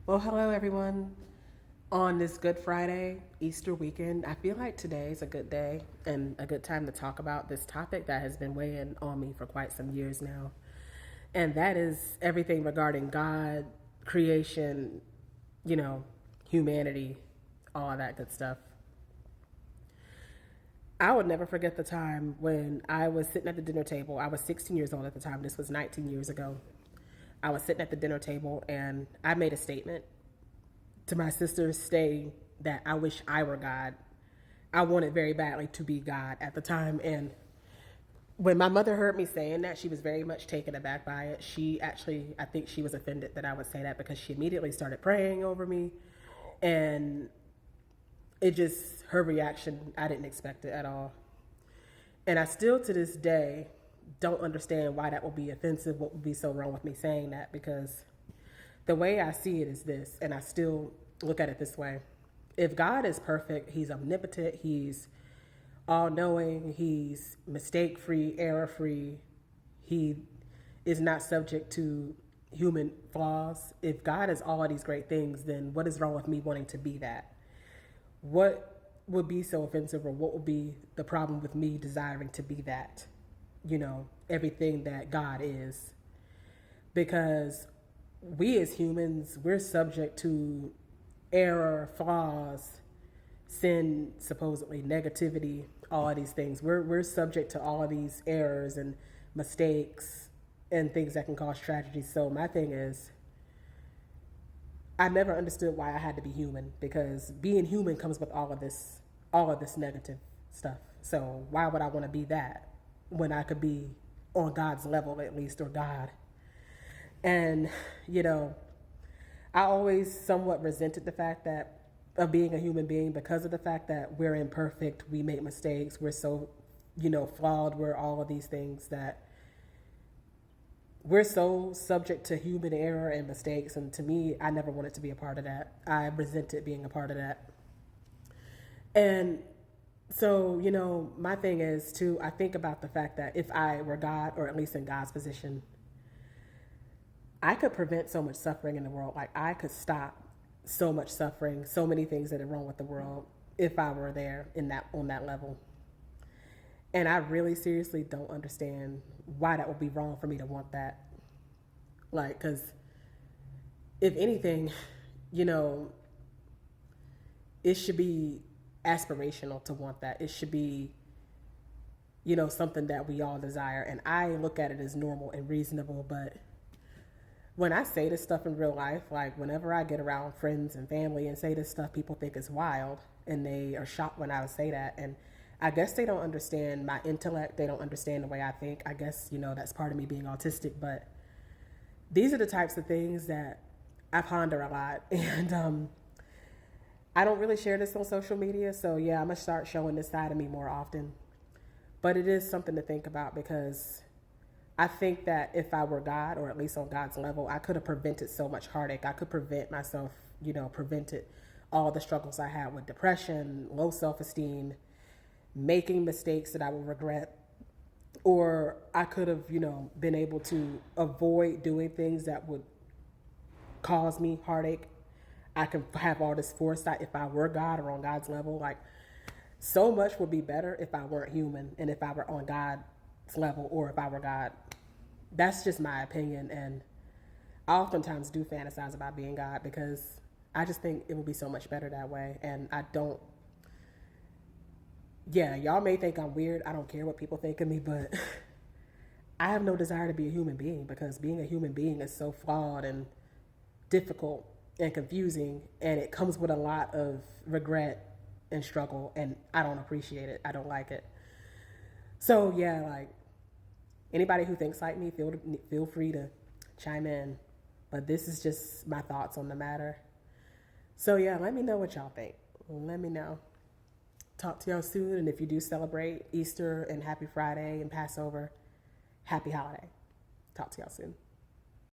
Well, hello everyone. On this Good Friday, Easter weekend, I feel like today is a good day and a good time to talk about this topic that has been weighing on me for quite some years now. And that is everything regarding God, creation, you know, humanity, all that good stuff. I would never forget the time when I was sitting at the dinner table. I was 16 years old at the time. This was 19 years ago. I was sitting at the dinner table and I made a statement to my sister saying that I wish I were God. I wanted very badly to be God at the time. And when my mother heard me saying that, she was very much taken aback by it. She actually, I think she was offended that I would say that because she immediately started praying over me. And it just, her reaction, I didn't expect it at all. And I still to this day don't understand why that would be offensive, what would be so wrong with me saying that, because the way I see it is this, and I still look at it this way. If God is perfect, He's omnipotent, He's all knowing, He's mistake free, error free, He is not subject to human flaws. If God is all of these great things, then what is wrong with me wanting to be that? What would be so offensive, or what would be the problem with me desiring to be that? Everything that God is. Because we as humans, we're subject to error, flaws, sin, supposedly negativity, all of these things. We're subject to all of these errors and mistakes and things that can cause tragedy. So my thing is, I never understood why I had to be human, because being human comes with all of this negative stuff. So why would I want to be that when I could be on God's level at least, or God? And, you know, I always somewhat resented the fact that of being a human being, because of the fact that we're imperfect, we make mistakes, we're so, flawed, we're all of these things that we're so subject to human error and mistakes. And to me, I never wanted to be a part of that. I resented being a part of that. And so, my thing is too, I think about the fact that if I were God, or at least in God's position, I could prevent so much suffering in the world. Like, I could stop so much suffering, so many things that are wrong with the world if I were there in that on that level. And I really seriously don't understand why that would be wrong for me to want that. Like, because if anything, you know, it should be aspirational to want that. It should be, something that we all desire. And I look at it as normal and reasonable. But when I say this stuff in real life, like whenever I get around friends and family and say this stuff, people think it's wild and they are shocked when I would say that. And I guess they don't understand my intellect. They don't understand the way I think. I guess, that's part of me being autistic. But these are the types of things that I ponder a lot. And I don't really share this on social media. So yeah, I'm going to start showing this side of me more often. But it is something to think about, because I think that if I were God, or at least on God's level, I could have prevented so much heartache. I could prevent myself, prevented all the struggles I had with depression, low self-esteem, making mistakes that I will regret. Or I could have, been able to avoid doing things that would cause me heartache. I can have all this foresight if I were God, or on God's level. Like, so much would be better if I weren't human, and if I were on God's level, or if I were God. That's just my opinion. And I oftentimes do fantasize about being God, because I just think it would be so much better that way. And I don't, yeah, y'all may think I'm weird. I don't care what people think of me, but I have no desire to be a human being, because being a human being is so flawed and difficult and confusing, and it comes with a lot of regret and struggle, and I don't appreciate it. I don't like it. So yeah, like, anybody who thinks like me, feel free to chime in. But this is just my thoughts on the matter. So yeah, let me know what y'all think. Let me know. Talk to y'all soon. And if you do celebrate Easter and Happy Friday and Passover, happy holiday. Talk to y'all soon.